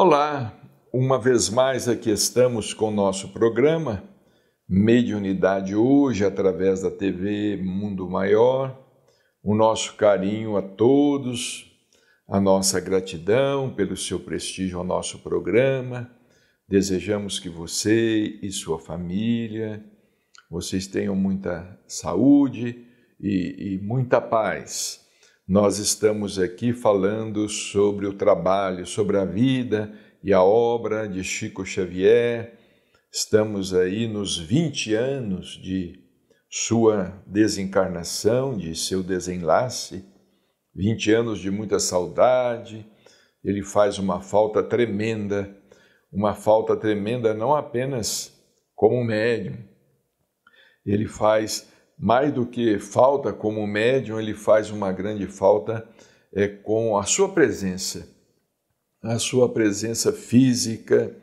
Olá, uma vez mais aqui estamos com o nosso programa Mediunidade Hoje, através da TV Mundo Maior. O nosso carinho a todos, a nossa gratidão pelo seu prestígio ao nosso programa. Desejamos que você e sua família, vocês tenham muita saúde e muita paz. Nós estamos aqui falando sobre o trabalho, sobre a vida e a obra de Chico Xavier. Estamos aí nos 20 anos de sua desencarnação, de seu desenlace, 20 anos de muita saudade. Ele faz uma falta tremenda não apenas como médium. Ele faz mais do que falta como médium, ele faz uma grande falta com a sua presença física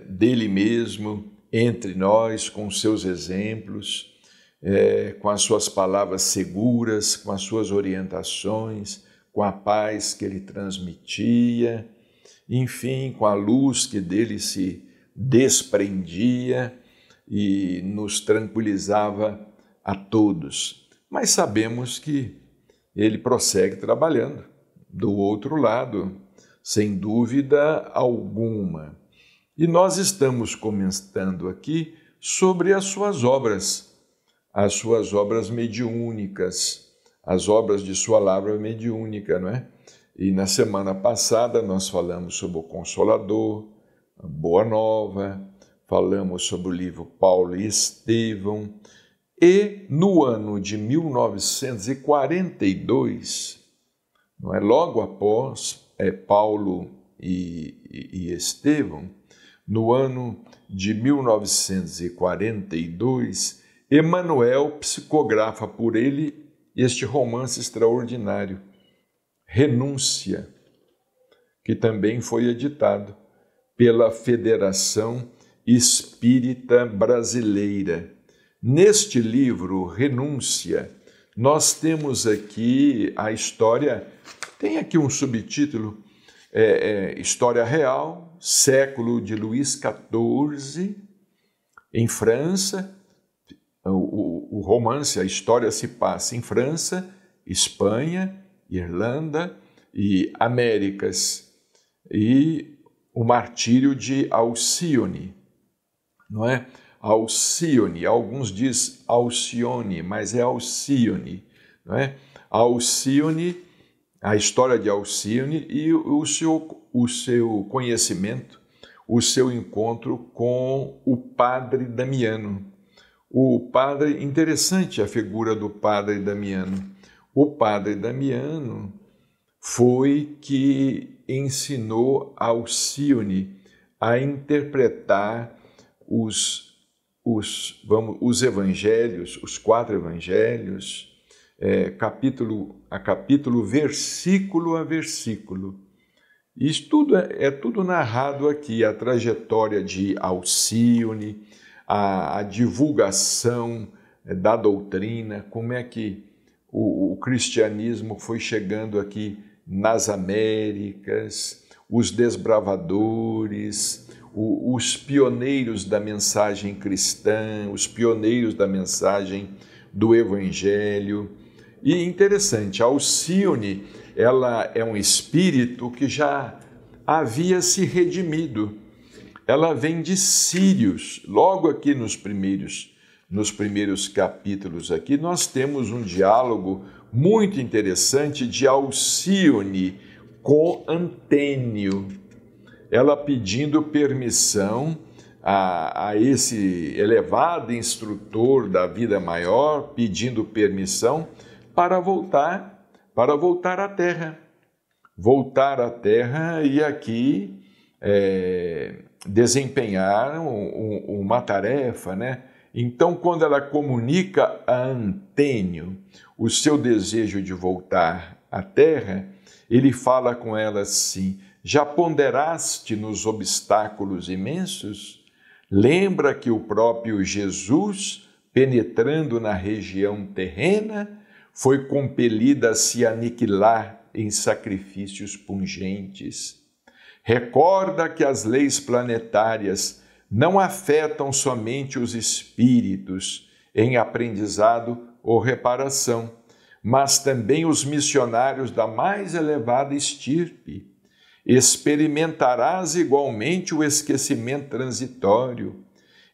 dele mesmo, entre nós, com seus exemplos, com as suas palavras seguras, com as suas orientações, com a paz que ele transmitia, enfim, com a luz que dele se desprendia e nos tranquilizava a todos. Mas sabemos que ele prossegue trabalhando do outro lado, sem dúvida alguma. E nós estamos comentando aqui sobre as suas obras mediúnicas, as obras de sua lavra mediúnica, não é? E na semana passada nós falamos sobre o Consolador, a Boa Nova, falamos sobre o livro Paulo e Estevão, e no ano de 1942, não é, logo após Paulo e Estevão, no ano de 1942, Emmanuel psicografa por ele este romance extraordinário, Renúncia, que também foi editado pela Federação Espírita Brasileira. Neste livro, Renúncia, nós temos aqui a história, tem aqui um subtítulo, História Real, século de Luís XIV, em França. O romance, a história se passa em França, Espanha, Irlanda e Américas, e o martírio de Alcione, não é? Alcione, alguns dizem Alcione, mas é Alcione, não é? Alcione, a história de Alcione e o seu conhecimento, o seu encontro com o padre Damiano. Interessante a figura do padre Damiano. O padre Damiano foi que ensinou Alcione a interpretar os evangelhos, os 4 evangelhos, capítulo a capítulo, versículo a versículo. Isso tudo é tudo narrado aqui, a trajetória de Alcione, a divulgação da doutrina, como é que o cristianismo foi chegando aqui nas Américas, os desbravadores, os pioneiros da mensagem cristã, os pioneiros da mensagem do Evangelho. E interessante, Alcione, ela é um espírito que já havia se redimido. Ela vem de Sírios. Logo aqui nos primeiros capítulos aqui, nós temos um diálogo muito interessante de Alcione com Antênio. Ela pedindo permissão a esse elevado instrutor da vida maior, pedindo permissão para voltar à Terra. Voltar à Terra e aqui desempenhar uma tarefa, né? Então, quando ela comunica a Antênio o seu desejo de voltar à Terra, ele fala com ela assim: já ponderaste nos obstáculos imensos? Lembra que o próprio Jesus, penetrando na região terrena, foi compelida a se aniquilar em sacrifícios pungentes. Recorda que as leis planetárias não afetam somente os espíritos em aprendizado ou reparação, mas também os missionários da mais elevada estirpe. Experimentarás igualmente o esquecimento transitório,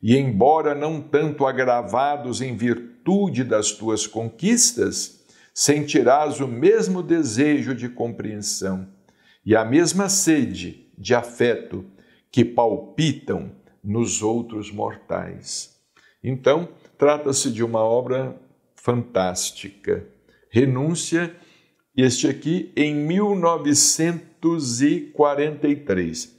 e embora não tanto agravados em virtude das tuas conquistas, sentirás o mesmo desejo de compreensão e a mesma sede de afeto que palpitam nos outros mortais. Então, trata-se de uma obra fantástica. Renúncia, este aqui em 1943.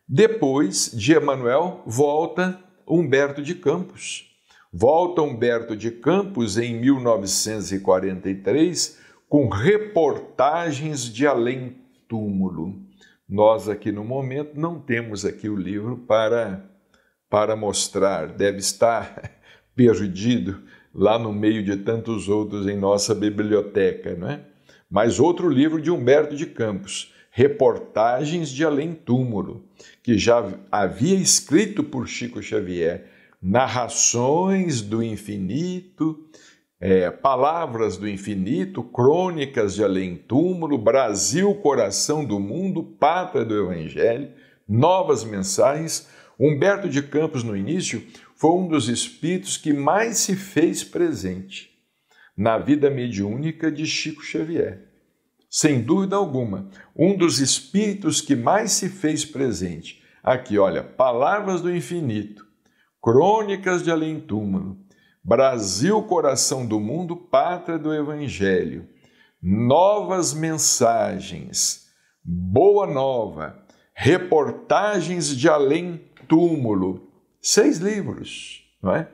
Depois de Emmanuel, volta Humberto de Campos. Volta Humberto de Campos em 1943 com reportagens de além-túmulo. Nós aqui no momento não temos aqui o livro para mostrar, deve estar perdido lá no meio de tantos outros em nossa biblioteca, não é? Mas outro livro de Humberto de Campos, Reportagens de Além-Túmulo, que já havia escrito por Chico Xavier, Narrações do Infinito, Palavras do Infinito, Crônicas de Além-Túmulo, Brasil, Coração do Mundo, Pátria do Evangelho, Novas Mensagens. Humberto de Campos, no início, foi um dos espíritos que mais se fez presente na vida mediúnica de Chico Xavier. Sem dúvida alguma, um dos espíritos que mais se fez presente. Aqui, olha, Palavras do Infinito, Crônicas de Além-Túmulo, Brasil, Coração do Mundo, Pátria do Evangelho, Novas Mensagens, Boa Nova, Reportagens de Além-Túmulo. 6 livros, não é?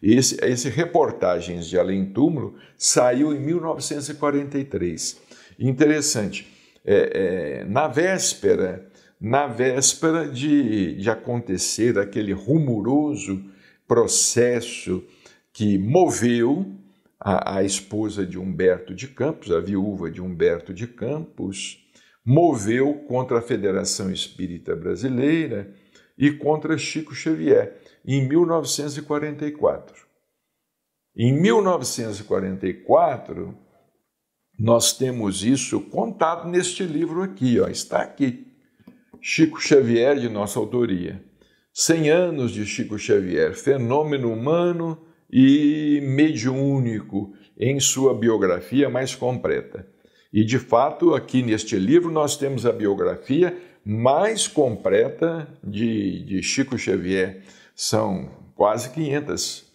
Esse Reportagens de Além-Túmulo saiu em 1943. Interessante, na véspera de acontecer aquele rumoroso processo que moveu a esposa de Humberto de Campos, a viúva de Humberto de Campos, moveu contra a Federação Espírita Brasileira e contra Chico Xavier, em 1944. Em 1944, nós temos isso contado neste livro aqui, está aqui. Chico Xavier, de nossa autoria. 100 anos de Chico Xavier, fenômeno humano e mediúnico em sua biografia mais completa. E, de fato, aqui neste livro nós temos a biografia mais completa de Chico Xavier. São quase 500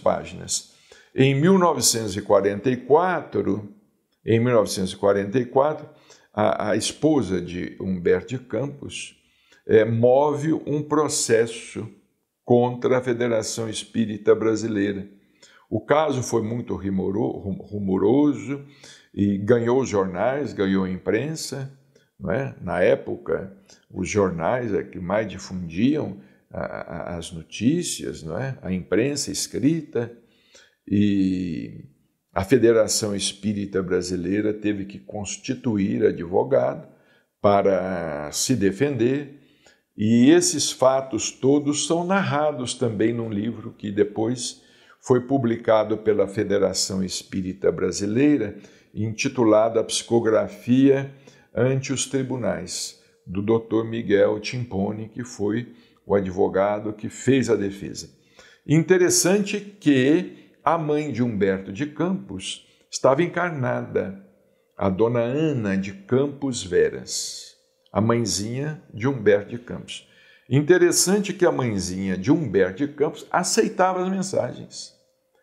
páginas. Em 1944, a esposa de Humberto de Campos move um processo contra a Federação Espírita Brasileira. O caso foi muito rumoroso e ganhou os jornais, ganhou a imprensa, não é? Na época, os jornais que mais difundiam as notícias, não é? A imprensa escrita, e a Federação Espírita Brasileira teve que constituir advogado para se defender, e esses fatos todos são narrados também num livro que depois foi publicado pela Federação Espírita Brasileira, intitulado A Psicografia ante os Tribunais, do Dr. Miguel Timpone, que foi o advogado que fez a defesa. Interessante que a mãe de Humberto de Campos estava encarnada, a dona Ana de Campos Veras, a mãezinha de Humberto de Campos. Interessante que a mãezinha de Humberto de Campos aceitava as mensagens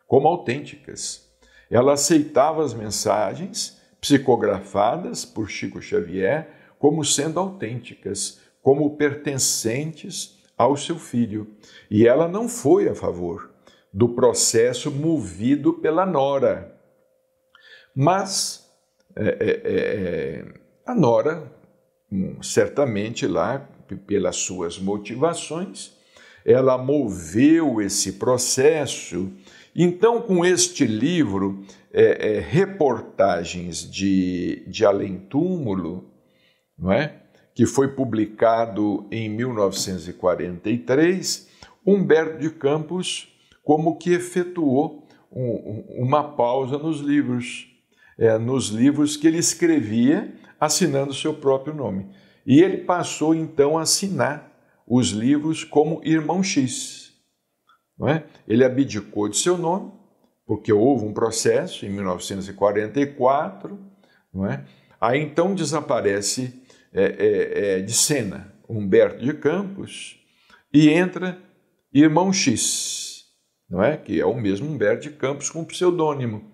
como autênticas. Ela aceitava as mensagens psicografadas por Chico Xavier como sendo autênticas, como pertencentes ao seu filho. E ela não foi a favor do processo movido pela nora. Mas a nora, certamente lá, pelas suas motivações, ela moveu esse processo. Então, com este livro, Reportagens de Além-Túmulo, não é? Que foi publicado em 1943, Humberto de Campos como que efetuou uma pausa nos livros que ele escrevia assinando seu próprio nome. E ele passou então a assinar os livros como Irmão X. Não é? Ele abdicou de seu nome, porque houve um processo em 1944, não é? Aí então desaparece de cena Humberto de Campos e entra Irmão X, não é? Que é o mesmo Humberto de Campos com pseudônimo.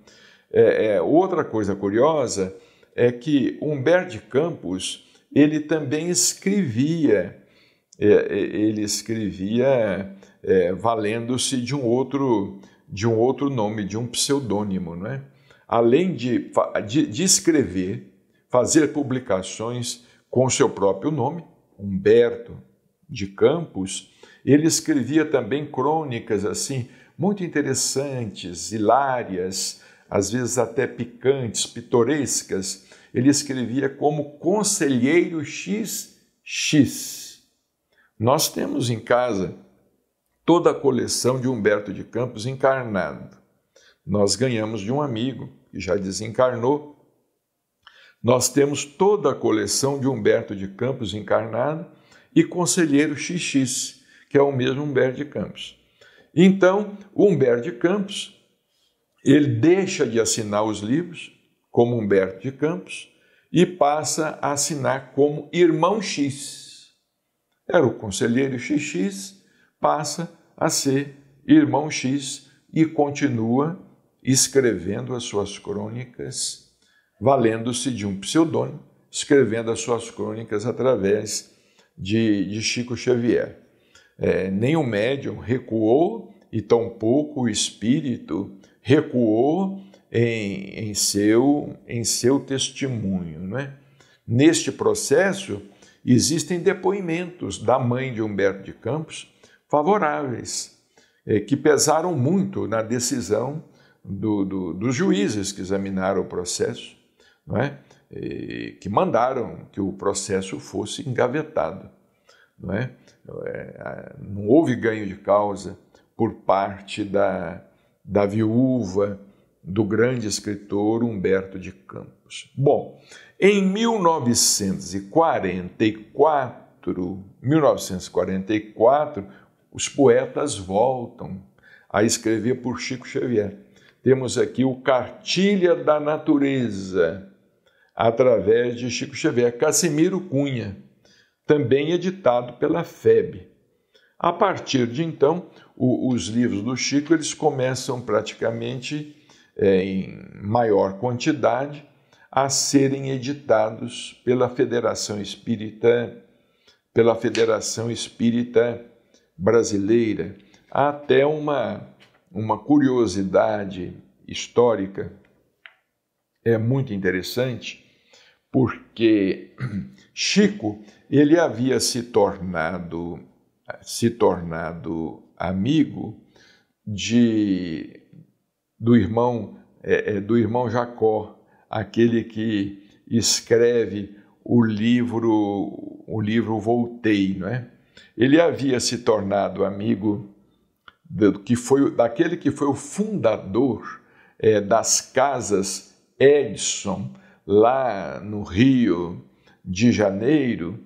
Outra coisa curiosa é que Humberto de Campos ele também escrevia, valendo-se de um outro nome, de um pseudônimo, não é? Além de escrever, fazer publicações com seu próprio nome, Humberto de Campos, ele escrevia também crônicas assim muito interessantes, hilárias, às vezes até picantes, pitorescas. Ele escrevia como Conselheiro XX. Nós temos em casa toda a coleção de Humberto de Campos encarnado. Nós ganhamos de um amigo que já desencarnou. Nós temos toda a coleção de Humberto de Campos encarnado e Conselheiro XX, que é o mesmo Humberto de Campos. Então, o Humberto de Campos, ele deixa de assinar os livros como Humberto de Campos e passa a assinar como Irmão X. Era o Conselheiro XX, passa a ser Irmão X e continua escrevendo as suas crônicas, valendo-se de um pseudônimo, escrevendo as suas crônicas através de Chico Xavier. Nem o médium recuou e tampouco o espírito recuou em seu testemunho, não é? Neste processo, existem depoimentos da mãe de Humberto de Campos favoráveis, que pesaram muito na decisão dos juízes que examinaram o processo, não é? Que mandaram que o processo fosse engavetado. Não é? Não houve ganho de causa por parte da viúva do grande escritor Humberto de Campos. Bom, em 1944, os poetas voltam a escrever por Chico Xavier. Temos aqui o Cartilha da Natureza, através de Chico Xavier, Cassimiro Cunha, também editado pela FEB. A partir de então, os livros do Chico eles começam praticamente em maior quantidade a serem editados pela Federação Espírita Brasileira. Há até uma curiosidade histórica muito interessante, porque Chico ele havia se tornado amigo do irmão Jacó, aquele que escreve o livro Voltei, não é? Ele havia se tornado amigo daquele que foi o fundador das casas Edson, lá no Rio de Janeiro,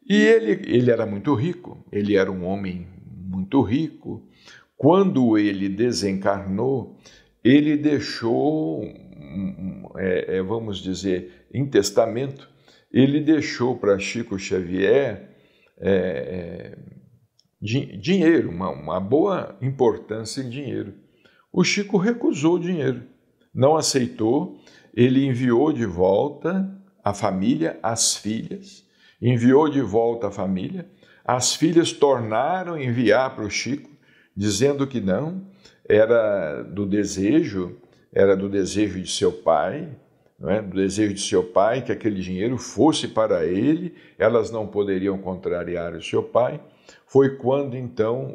e ele era muito rico, ele era um homem muito rico. Quando ele desencarnou, ele deixou, vamos dizer, em testamento, ele deixou para Chico Xavier dinheiro, uma boa importância em dinheiro. O Chico recusou o dinheiro, não aceitou, ele enviou de volta a família, as filhas, enviou de volta a família, as filhas tornaram a enviar para o Chico, dizendo que não, era do desejo de seu pai, não é? Do desejo de seu pai que aquele dinheiro fosse para ele, elas não poderiam contrariar o seu pai. Foi quando então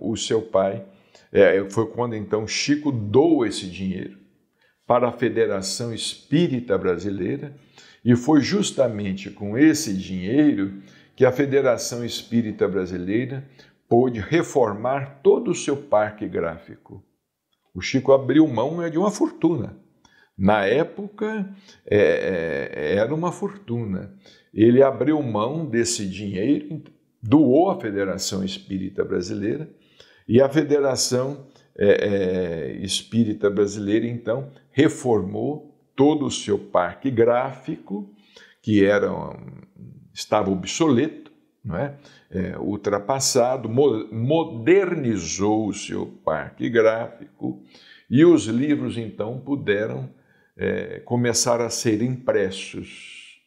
Chico doou esse dinheiro para a Federação Espírita Brasileira, e foi justamente com esse dinheiro que a Federação Espírita Brasileira pôde reformar todo o seu parque gráfico. O Chico abriu mão de uma fortuna. Na época, era uma fortuna. Ele abriu mão desse dinheiro, doou à Federação Espírita Brasileira, e a Federação Espírita Brasileira, então, reformou todo o seu parque gráfico, que estava obsoleto, não é? Ultrapassado, modernizou o seu parque gráfico, e os livros, então, puderam começar a ser impressos,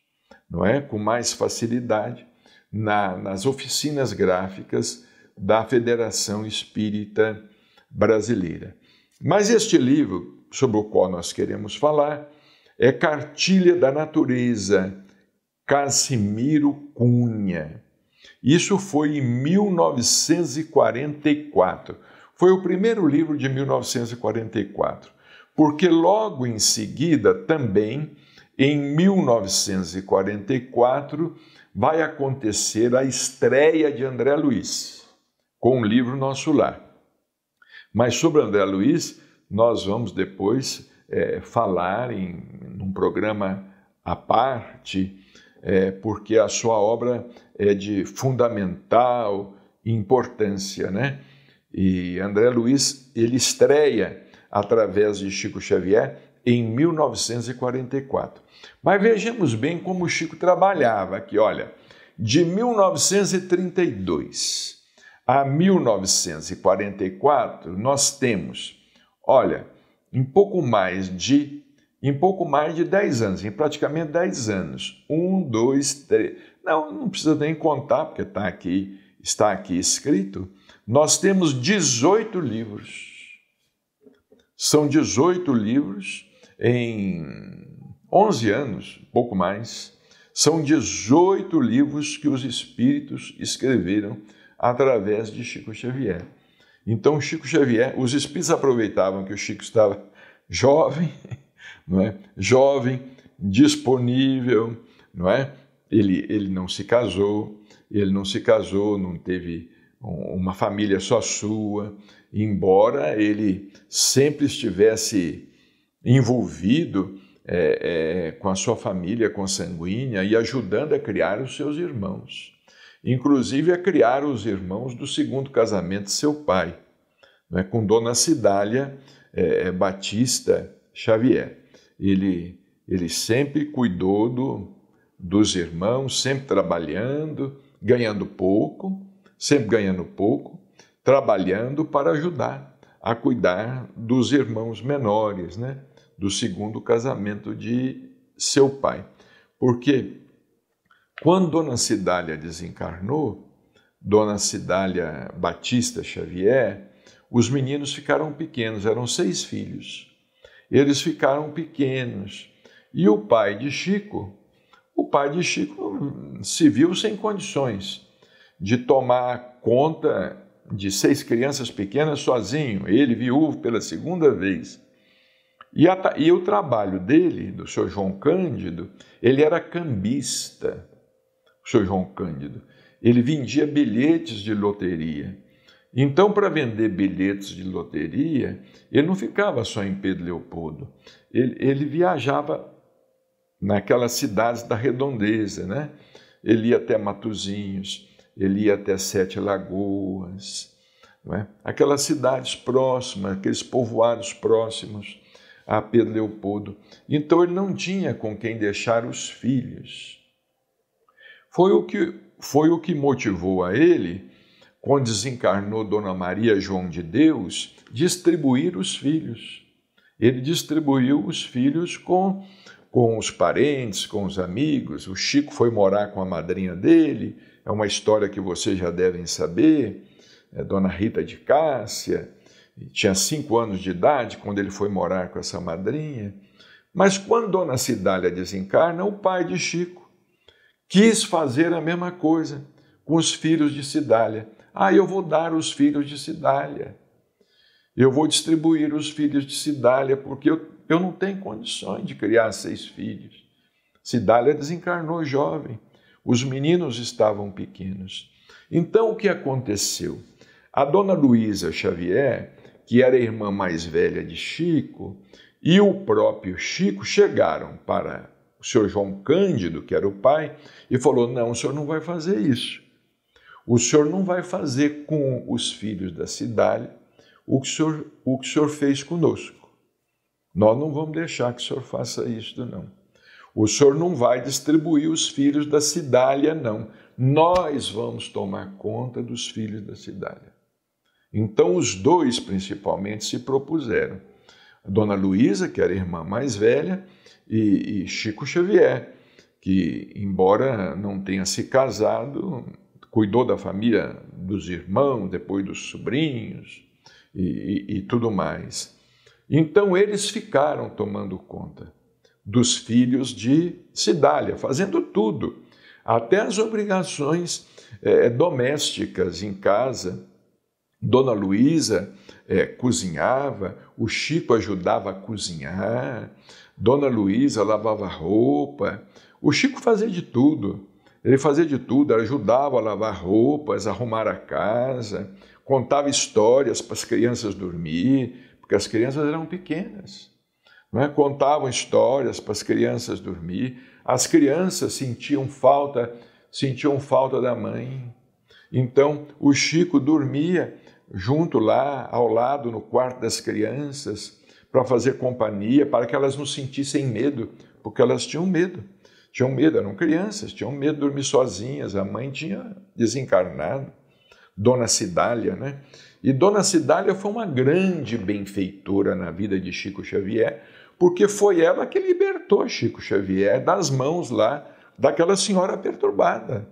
não é? Com mais facilidade nas oficinas gráficas da Federação Espírita Brasileira. Mas este livro, sobre o qual nós queremos falar, é Cartilha da Natureza, Casimiro Cunha. Isso foi em 1944. Foi o primeiro livro de 1944, porque logo em seguida, também, em 1944, vai acontecer a estreia de André Luiz, com o livro Nosso Lar. Mas sobre André Luiz, nós vamos depois falar num programa à parte, porque a sua obra é de fundamental importância, né? E André Luiz, ele estreia através de Chico Xavier em 1944. Mas vejamos bem como o Chico trabalhava aqui, olha, de 1932 a 1944, nós temos, olha, em pouco mais de 10 anos, em praticamente 10 anos, 1, 2, 3, não precisa nem contar, porque está aqui escrito, nós temos 18 livros. São 18 livros em 11 anos, pouco mais. São 18 livros que os espíritos escreveram através de Chico Xavier. Então, Chico Xavier, os espíritos aproveitavam que o Chico estava jovem, não é? Jovem, disponível, não é? Ele não se casou, não teve uma família só sua, embora ele sempre estivesse envolvido com a sua família consanguínea e ajudando a criar os seus irmãos, inclusive a criar os irmãos do segundo casamento de seu pai, né, com Dona Cidália Batista Xavier. Ele sempre cuidou dos irmãos, sempre trabalhando, ganhando pouco, trabalhando para ajudar a cuidar dos irmãos menores, né, do segundo casamento de seu pai. Porque quando Dona Cidália desencarnou, Dona Cidália Batista Xavier, os meninos ficaram pequenos, eram 6 filhos. Eles ficaram pequenos. E o pai de Chico se viu sem condições de tomar conta de 6 crianças pequenas sozinho, ele viúvo pela segunda vez. E o trabalho dele, do Sr. João Cândido, ele era cambista, o Sr. João Cândido. Ele vendia bilhetes de loteria. Então, para vender bilhetes de loteria, ele não ficava só em Pedro Leopoldo. Ele viajava naquelas cidades da redondeza, né? Ele ia até Matozinhos, ele ia até Sete Lagoas, não é? Aquelas cidades próximas, aqueles povoados próximos a Pedro Leopoldo. Então ele não tinha com quem deixar os filhos. Foi o que motivou a ele, quando desencarnou Dona Maria João de Deus, distribuir os filhos. Ele distribuiu os filhos com os parentes, com os amigos. O Chico foi morar com a madrinha dele, é uma história que vocês já devem saber, Dona Rita de Cássia, tinha 5 anos de idade quando ele foi morar com essa madrinha. Mas quando Dona Cidália desencarna, o pai de Chico quis fazer a mesma coisa com os filhos de Cidália. Eu vou dar os filhos de Cidália. Eu vou distribuir os filhos de Cidália, porque eu não tenho condições de criar 6 filhos. Cidália desencarnou jovem, os meninos estavam pequenos. Então, o que aconteceu? A dona Luísa Xavier, que era a irmã mais velha de Chico, e o próprio Chico chegaram para o senhor João Cândido, que era o pai, e falou: não, o senhor não vai fazer isso. O senhor não vai fazer com os filhos da Cidália o que o senhor fez conosco. Nós não vamos deixar que o senhor faça isso, não. O senhor não vai distribuir os filhos da Cidália, não. Nós vamos tomar conta dos filhos da Cidália. Então, os dois, principalmente, se propuseram. A dona Luísa, que era a irmã mais velha, e Chico Xavier, que, embora não tenha se casado, cuidou da família dos irmãos, depois dos sobrinhos e tudo mais. Então, eles ficaram tomando conta dos filhos de Cidália, fazendo tudo, até as obrigações domésticas em casa. Dona Luísa cozinhava, o Chico ajudava a cozinhar, Dona Luísa lavava roupa, o Chico fazia de tudo. Ele fazia de tudo, ajudava a lavar roupas, a arrumar a casa, contava histórias para as crianças dormir, porque as crianças eram pequenas. Não é? Contavam histórias para as crianças dormir. As crianças sentiam falta da mãe. Então, o Chico dormia junto lá, ao lado, no quarto das crianças, para fazer companhia, para que elas não sentissem medo, porque elas tinham medo. Tinham medo, eram crianças, tinham medo de dormir sozinhas. A mãe tinha desencarnado, Dona Cidália, né? E Dona Cidália foi uma grande benfeitora na vida de Chico Xavier, porque foi ela que libertou Chico Xavier das mãos lá daquela senhora perturbada,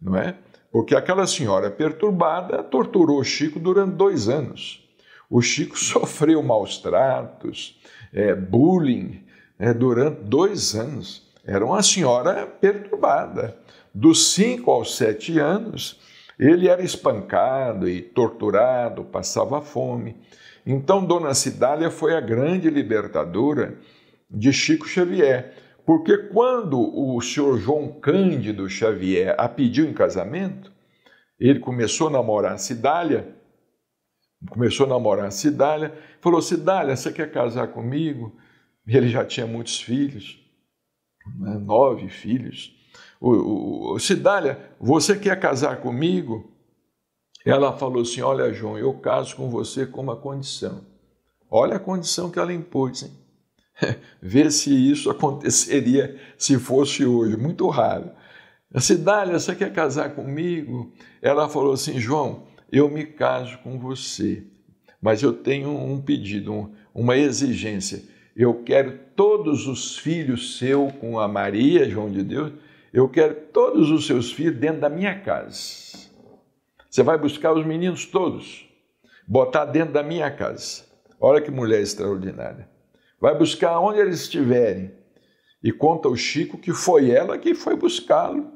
não é? Porque aquela senhora perturbada torturou Chico durante 2 anos. O Chico sofreu maus tratos, bullying, durante 2 anos. Era uma senhora perturbada. Dos 5 aos 7 anos, ele era espancado e torturado, passava fome. Então, Dona Cidália foi a grande libertadora de Chico Xavier, porque quando o senhor João Cândido Xavier a pediu em casamento, ele começou a namorar a Cidália, falou: Cidália, você quer casar comigo? Ele já tinha muitos filhos, 9 filhos. Cidália, você quer casar comigo? Ela falou assim: olha, João, eu caso com você com uma condição. Olha a condição que ela impôs, hein? Vê se isso aconteceria se fosse hoje, muito raro. Cidália, você quer casar comigo? Ela falou assim: João, eu me caso com você, mas eu tenho um pedido, uma exigência. Eu quero todos os filhos seus com a Maria, João de Deus, eu quero todos os seus filhos dentro da minha casa. Você vai buscar os meninos todos, botar dentro da minha casa. Olha que mulher extraordinária. Vai buscar onde eles estiverem. E conta o Chico que foi ela que foi buscá-lo,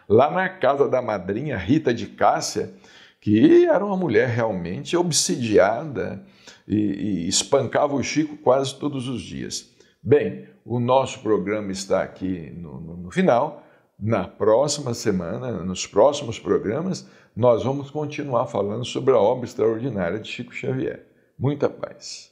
lá na casa da madrinha Rita de Cássia, que era uma mulher realmente obsidiada e espancava o Chico quase todos os dias. Bem, o nosso programa está aqui no final. Na próxima semana, nos próximos programas, nós vamos continuar falando sobre a obra extraordinária de Chico Xavier. Muita paz.